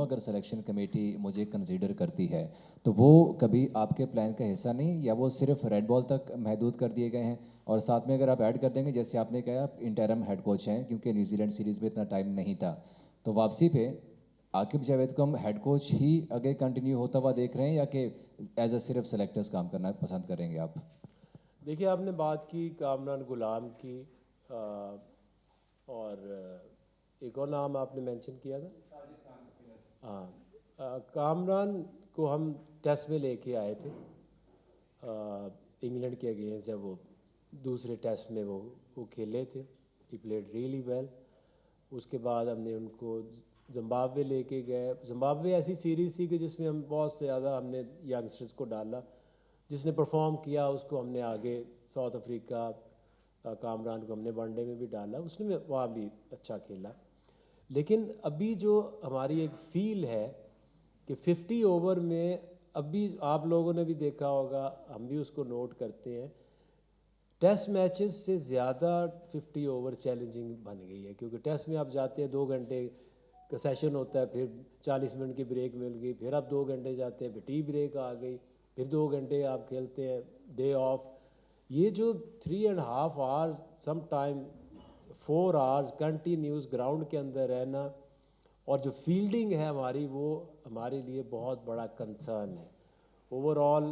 اگر selection committee مجھے consider کرتی ہے تو وہ کبھی آپ کے پلان کا حصہ نہیں، یا وہ صرف ریڈ بال تک محدود کر دیے گئے ہیں؟ اور ساتھ میں اگر آپ ایڈ کر دیں گے، جیسے آپ نے کہا آپ انٹرم ہیڈ کوچ ہیں کیونکہ نیوزی لینڈ سیریز میں اتنا ٹائم نہیں تھا، تو واپسی پہ عاقب جاوید کو ہم ہیڈ کوچ ہی آگے کنٹینیو ہوتا ہوا دیکھ رہے ہیں، یا کہ ایز اے صرف سلیکٹرز کام کرنا پسند کریں گے آپ؟ دیکھیے، آپ نے بات کی کامران غلام کی، اور ایک اور نام آپ نے مینشن کیا تھا، ہاں، کامران کو ہم ٹیسٹ میں لے کے آئے تھے انگلینڈ کے اگینسٹ، جب وہ دوسرے ٹیسٹ میں وہ کھیلے تھے، ہی پلیڈ ریئلی ویل۔ اس کے بعد ہم نے ان کو زمبابوے لے کے گئے۔ زمبابوے ایسی سیریز تھی کہ جس میں ہم بہت سے زیادہ ہم نے ینگسٹرز کو ڈالا، جس نے پرفارم کیا اس کو ہم نے آگے ساؤتھ افریقہ، کامران کو ہم نے ون ڈے میں بھی ڈالا، اس نے وہاں بھی اچھا کھیلا۔ لیکن ابھی جو ہماری ایک فیل ہے کہ 50 اوور میں، ابھی آپ لوگوں نے بھی دیکھا ہوگا، ہم بھی اس کو نوٹ کرتے ہیں، ٹیسٹ میچز سے زیادہ 50 اوور چیلنجنگ بن گئی ہے، کیونکہ ٹیسٹ میں آپ جاتے ہیں 2 گھنٹے کا سیشن ہوتا ہے، پھر 40 منٹ کی بریک مل گئی، پھر آپ 2 گھنٹے جاتے ہیں، پھر ٹی بریک آ گئی، پھر 2 گھنٹے آپ کھیلتے ہیں ڈے آف۔ یہ جو 3.5 hours, some time 4 hours continuous ground کے اندر رہنا، اور جو فیلڈنگ ہے ہماری، وہ ہمارے لیے بہت بڑا کنسرن ہے۔ اوور آل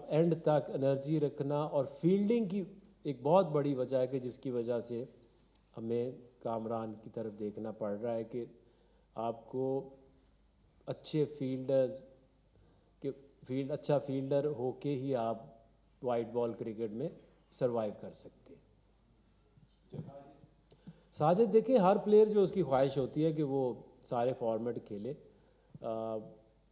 اینڈ تک انرجی رکھنا، اور فیلڈنگ کی ایک بہت بڑی وجہ ہے کہ جس کی وجہ سے ہمیں کامران کی طرف دیکھنا پڑ رہا ہے کہ آپ کو اچھے اچھا فیلڈر ہو کے ہی آپ وائٹ بال کرکٹ میں سروائیو کر سکتے ہیں۔ ساجد، دیکھیں، ہر پلیئر جو اس کی خواہش ہوتی ہے کہ وہ سارے فارمیٹ کھیلے۔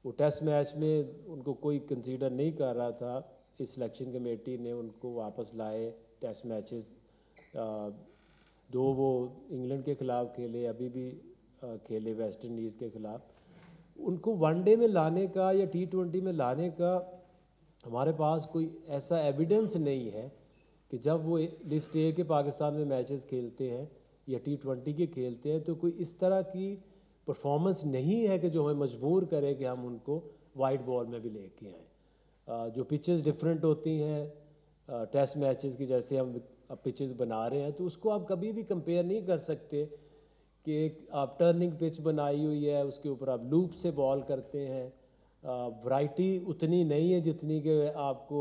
وہ ٹیسٹ میچ میں ان کو کوئی کنسیڈر نہیں کر رہا تھا، اس سلیکشن کمیٹی نے ان کو واپس لائے ٹیسٹ میچز، 2 وہ انگلینڈ کے خلاف کھیلے، ابھی بھی کھیلے ویسٹ انڈیز کے خلاف۔ ان کو ون ڈے میں لانے کا یا T20 میں لانے کا ہمارے پاس کوئی ایسا ایویڈنس نہیں ہے کہ جب وہ لسٹ اے کے پاکستان میں میچز کھیلتے ہیں یا T20 کے کھیلتے ہیں تو کوئی اس طرح کی پرفارمنس نہیں ہے کہ جو ہمیں مجبور کرے کہ ہم ان کو وائٹ بال میں بھی لے کے آئیں۔ جو پچز ڈفرینٹ ہوتی ہیں ٹیسٹ میچز کی، جیسے ہم پچز بنا رہے ہیں، تو اس کو آپ کبھی بھی کمپیئر نہیں کر سکتے کہ ایک آپ ٹرننگ پچ بنائی ہوئی ہے، اس کے اوپر آپ لوپ سے بال کرتے ہیں، ورائٹی اتنی نہیں ہے جتنی کہ آپ کو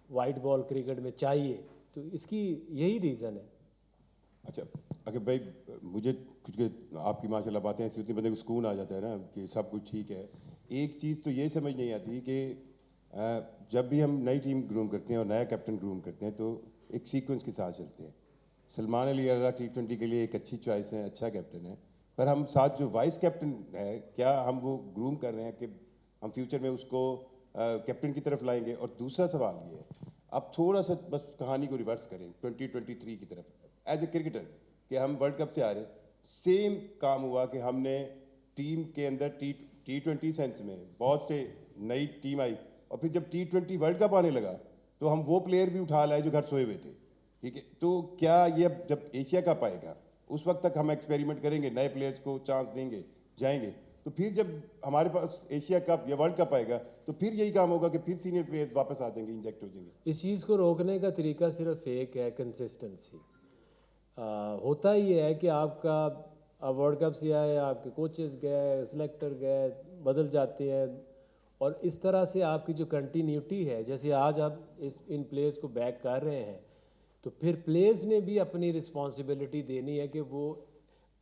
وائٹ بال کرکٹ میں چاہیے، تو اس کی یہی ریزن ہے۔ اچھا، اگر بھائی مجھے کچھ آپ کی ماشاء اللہ باتیں ایسی ہوتی ہیں، بندے کو سکون آ جاتا ہے نا کہ سب کچھ ٹھیک ہے۔ ایک چیز تو یہ سمجھ نہیں آتی کہ جب بھی ہم نئی ٹیم گروم کرتے ہیں اور نیا کیپٹن گروم کرتے ہیں تو ایک سیکوینس کے ساتھ چلتے ہیں۔ سلمان علی اگر T20 کے لیے ایک اچھی چوائس ہے، اچھا کیپٹن ہے، پر ہم ساتھ جو وائس کیپٹن ہے، کیا ہم وہ گروم کر رہے ہیں کہ ہم فیوچر میں اس کو کیپٹن کی طرف لائیں گے؟ اور دوسرا سوال یہ ہے، اب تھوڑا سا بس کہانی کو ریورس کریں 2023 کی طرف، ایز اے کرکٹر کہ ہم ورلڈ کپ سے آ رہے، سیم کام ہوا کہ ہم نے ٹیم کے اندر T20 سینس میں بہت سے نئی ٹیم آئی، اور پھر جب T20 ورلڈ کپ آنے لگا تو ہم وہ پلیئر بھی اٹھا لائے جو گھر سوئے ہوئے تھے، ٹھیک ہے؟ تو کیا یہ اب جب ایشیا کپ آئے گا اس وقت تک ہم ایکسپیریمنٹ کریں گے، نئے پلیئرز کو چانس دیں گے، جائیں گے، تو پھر جب ہمارے پاس ایشیا کپ یا ورلڈ کپ آئے گا تو پھر یہی کام ہوگا کہ پھر سینئر پلیئرز واپس آ جائیں گے، انجیکٹ ہو جائیں گے؟ اس چیز کو روکنے کا طریقہ صرف ایک ہے، کنسسٹنسی۔ ہوتا ہی ہے کہ آپ کا ورلڈ کپ سے آئے، آپ کے کوچز گئے، سلیکٹر گئے، بدل جاتے ہیں، اور اس طرح سے آپ کی جو کنٹینیوٹی ہے، جیسے آج آپ ان پلیئرز کو بیک کر رہے ہیں تو پھر پلیئرز نے بھی اپنی رسپانسبلٹی دینی ہے کہ وہ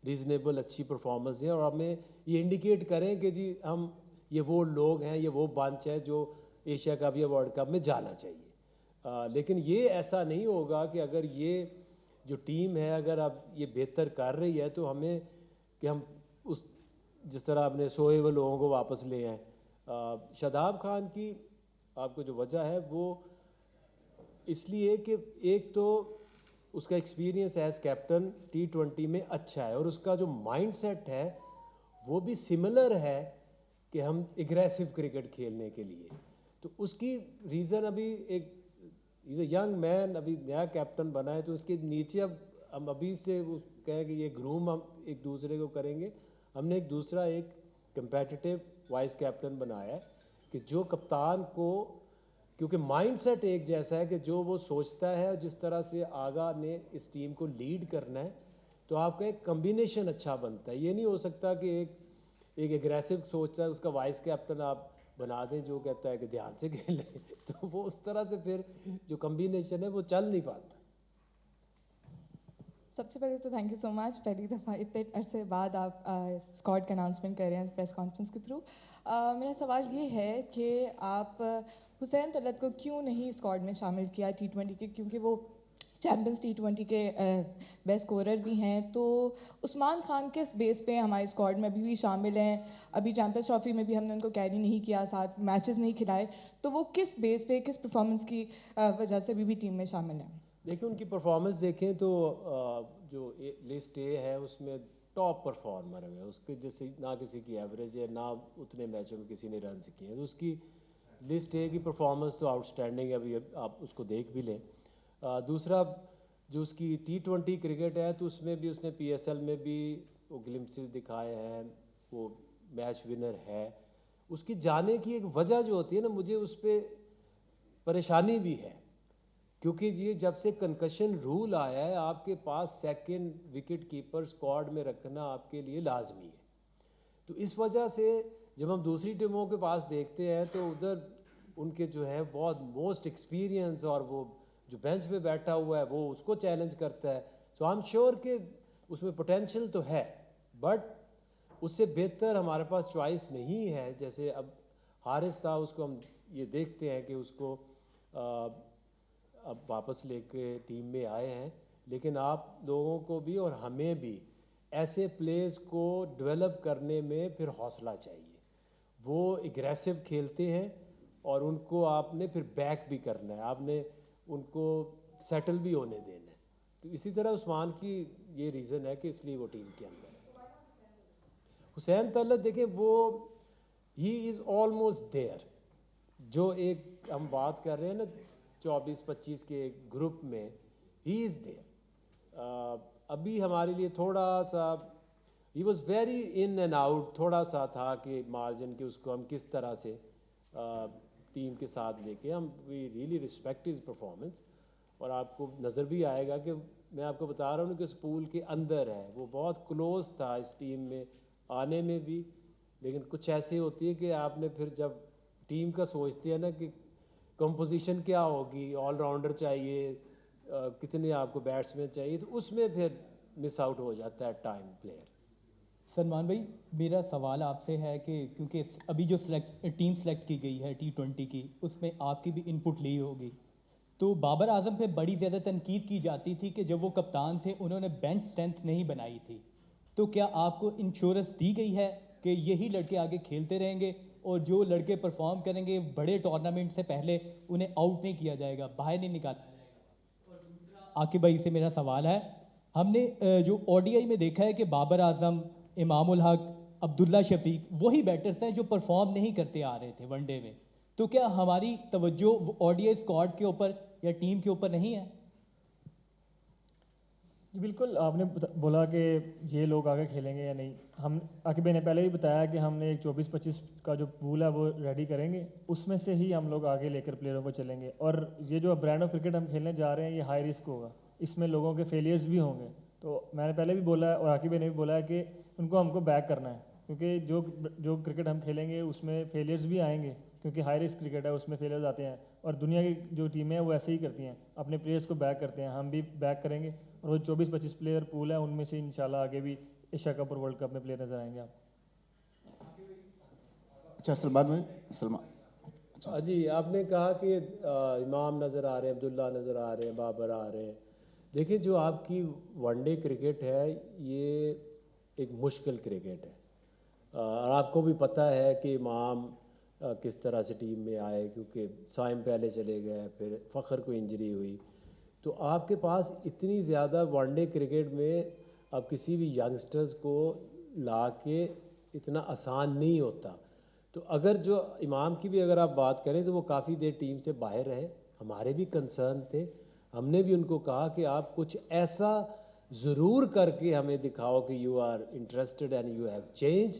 ریزنیبل اچھی پرفارمنس دیں، اور ہمیں یہ انڈیکیٹ کریں کہ جی ہم یہ وہ لوگ ہیں، یہ وہ بنچ ہے جو ایشیا کپ یا ورلڈ کپ میں جانا چاہیے۔ لیکن یہ ایسا نہیں ہوگا کہ اگر یہ جو ٹیم ہے اگر اب یہ بہتر کر رہی ہے تو ہمیں کہ ہم اس جس طرح آپ نے سوئے ہوئے لوگوں کو واپس لے آئیں۔ شاداب خان کی آپ کو جو وجہ ہے وہ اس لیے کہ ایک تو اس کا ایکسپیرینس ایز کیپٹن T20 میں اچھا ہے، اور اس کا جو مائنڈ سیٹ ہے وہ بھی سملر ہے کہ ہم اگریسو کرکٹ کھیلنے کے لیے، تو اس کی ریزن ابھی ایک از اے ینگ مین، ابھی نیا کیپٹن بنا ہے، تو اس کے نیچے اب ہم ابھی سے کہیں کہ یہ گروم ہم ایک دوسرے کو کریں گے، ہم نے ایک دوسرا ایک کمپیٹیٹیو وائس کیپٹن بنایا ہے کہ جو کپتان کو، کیونکہ مائنڈ سیٹ ایک جیسا ہے کہ جو وہ سوچتا ہے جس طرح سے آگا نے اس ٹیم کو لیڈ کرنا ہے، تو آپ کا ایک کمبینیشن اچھا بنتا ہے. یہ نہیں ہو سکتا کہ ایک ایگریسو سوچتا ہے اس کا وائس کیپٹن آپ بنا دیں جو کہتا ہے کہ دھیان سے کھیلیں، تو وہ اس طرح سے پھر جو کمبینیشن ہے وہ چل نہیں پاتا. سب سے پہلے تو تھینک یو سو مچ، پہلی دفعہ اتنے عرصے بعد آپ اسکواڈ کا اناؤنسمنٹ کر رہے ہیں پریس کانفرنس کے تھرو. میرا سوال یہ ہے کہ آپ حسین طلعت کو کیوں نہیں اسکواڈ میں شامل کیا T20 کے، کیونکہ وہ چیمپئنز T20 کے بیسٹ اسکورر بھی ہیں. تو عثمان خان کس بیس پہ ہمارے اسکواڈ میں ابھی بھی شامل ہیں؟ ابھی چیمپئنز ٹرافی میں بھی ہم نے ان کو کیری نہیں کیا، ساتھ میچز نہیں کھلائے، تو وہ کس بیس پہ، کس پرفارمنس کی وجہ سے ابھی بھی ٹیم میں شامل ہیں؟ دیکھیں ان کی پرفارمنس دیکھیں تو جو لسٹ اے ہے اس میں ٹاپ پرفارمر ہے، اس کے جیسے نہ کسی کی ایوریج ہے، نہ اتنے میچوں میں کسی نے رنز کیے ہیں. تو اس کی لسٹ اے کی پرفارمنس تو آؤٹ اسٹینڈنگ ہے، ابھی آپ اس کو دیکھ بھی لیں. دوسرا جو اس کی T20 کرکٹ ہے تو اس میں بھی اس نے PSL میں بھی وہ گلمپسز دکھائے ہیں، وہ میچ ونر ہے. اس کی جانے کی ایک وجہ جو ہوتی ہے نا، مجھے اس پہ پریشانی بھی ہے، کیونکہ یہ جب سے کنکشن رول آیا ہے آپ کے پاس سیکنڈ وکٹ کیپر اسکواڈ میں رکھنا آپ کے لیے لازمی ہے. تو اس وجہ سے جب ہم دوسری ٹیموں کے پاس دیکھتے ہیں تو ادھر ان کے جو ہے بہت موسٹ ایکسپیرینس، اور وہ جو بینچ پہ بیٹھا ہوا ہے وہ اس کو چیلنج کرتا ہے. سو آئی ایم شیور کہ اس میں پوٹینشیل تو ہے، بٹ اس سے بہتر ہمارے پاس چوائس نہیں ہے. جیسے اب حارث تھا، اس کو ہم یہ دیکھتے ہیں کہ اس کو اب واپس لے کے ٹیم میں آئے ہیں، لیکن آپ لوگوں کو بھی اور ہمیں بھی ایسے پلیئرز کو ڈیولپ کرنے میں پھر حوصلہ چاہیے. وہ اگریسو کھیلتے ہیں اور ان کو آپ نے پھر بیک بھی کرنا ہے، آپ نے ان کو سیٹل بھی ہونے دینا ہے. تو اسی طرح عثمان کی یہ ریزن ہے کہ اس لیے وہ ٹیم کے اندر ہے. حسین طلعت دیکھیں وہ ہی از آلموسٹ دیئر، جو ایک ہم بات کر رہے ہیں نا 24-25 کے گروپ میں، ہی از دیئر. ابھی ہمارے لیے تھوڑا سا he was very in and out, تھوڑا سا تھا کہ مارجن کہ اس کو ہم کس طرح سے ٹیم کے ساتھ لے کے ہم we really respect his performance. اور آپ کو نظر بھی آئے گا کہ میں آپ کو بتا رہا ہوں کہ اس پول کے اندر ہے، وہ بہت کلوز تھا اس ٹیم میں آنے میں بھی. لیکن کچھ ایسی ہوتی ہے کہ آپ نے پھر جب ٹیم کا سوچتے ہیں نا کہ کمپوزیشن کیا ہوگی، آل راؤنڈر چاہیے، کتنے آپ کو بیٹسمین چاہیے، تو اس میں پھر مس آؤٹ ہو جاتا ہے ٹائم پلیئر. سلمان بھائی میرا سوال آپ سے ہے کہ کیونکہ ابھی جو ٹیم سلیکٹ کی گئی ہے T20 کی، اس میں آپ کی بھی ان پٹ لی ہوگی، تو بابر اعظم پہ بڑی زیادہ تنقید کی جاتی تھی کہ جب وہ کپتان تھے انہوں نے بینچ اسٹرینتھ نہیں بنائی تھی. تو کیا آپ کو انشورنس دی گئی ہے کہ یہی لڑکے آگے کھیلتے رہیں گے اور جو لڑکے پرفارم کریں گے بڑے ٹورنامنٹ سے پہلے انہیں آؤٹ نہیں کیا جائے گا، باہر نہیں نکالا جائے گا؟ اور دوسرا عاقب بھائی سے میرا سوال ہے، ہم نے جو ODI میں دیکھا ہے کہ بابر اعظم، امام الحق، عبداللہ شفیق وہی بیٹرز ہیں جو پرفارم نہیں کرتے آ رہے تھے ون ڈے میں، تو کیا ہماری توجہ ODI اسکواڈ کے اوپر یا ٹیم کے اوپر نہیں ہے؟ جی بالکل، آپ نے بولا کہ یہ لوگ آگے کھیلیں گے یا نہیں. ہم عاقب بھائی نے پہلے بھی بتایا کہ ہم نے ایک 24-25 کا جو پول ہے وہ ریڈی کریں گے، اس میں سے ہی ہم لوگ آگے لے کر پلیئروں کو چلیں گے. اور یہ جو برانڈ آف کرکٹ ہم کھیلنے جا رہے ہیں یہ ہائی رسک ہوگا، اس میں لوگوں کے فیلیئرز بھی ہوں گے. تو میں نے پہلے بھی بولا ہے اور عاقب بھائی نے بھی بولا ہے کہ ہم کو بیک کرنا ہے، کیونکہ جو کرکٹ ہم کھیلیں گے اس میں فیلیئرز بھی آئیں گے، کیونکہ ہائی رسک کرکٹ ہے، اس میں فیلیئرز آتے ہیں. اور دنیا کی جو ٹیمیں ہیں وہ ایسے ہی کرتی ہیں، اپنے پلیئرز کو بیک کرتے ہیں. ہم بھی بیک کریں گے اور وہ 24-25 پلیئر پول ہے ان میں سے انشاءاللہ آگے بھی ایشیا کپ اور ورلڈ کپ میں پلیئر نظر آئیں گے. آپ اچھا سلمان بھائی، جی آپ نے کہا کہ امام نظر آ رہے ہیں، عبداللہ نظر آ رہے ہیں، بابر آ رہے ہیں. دیکھیں جو آپ کی ون ڈے کرکٹ ہے یہ ایک مشکل کرکٹ ہے، اور آپ کو بھی پتہ ہے کہ امام کس طرح سے ٹیم میں آئے، کیونکہ سائم پہلے چلے گئے، پھر فخر کو انجری ہوئی. تو آپ کے پاس اتنی زیادہ ون ڈے کرکٹ میں اب کسی بھی ینگسٹرز کو لا کے اتنا آسان نہیں ہوتا. تو اگر جو امام کی بھی اگر آپ بات کریں تو وہ کافی دیر ٹیم سے باہر رہے، ہمارے بھی کنسرن تھے. ہم نے بھی ان کو کہا کہ آپ کچھ ایسا ضرور کر کے ہمیں دکھاؤ کہ you are interested and you have change.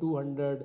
200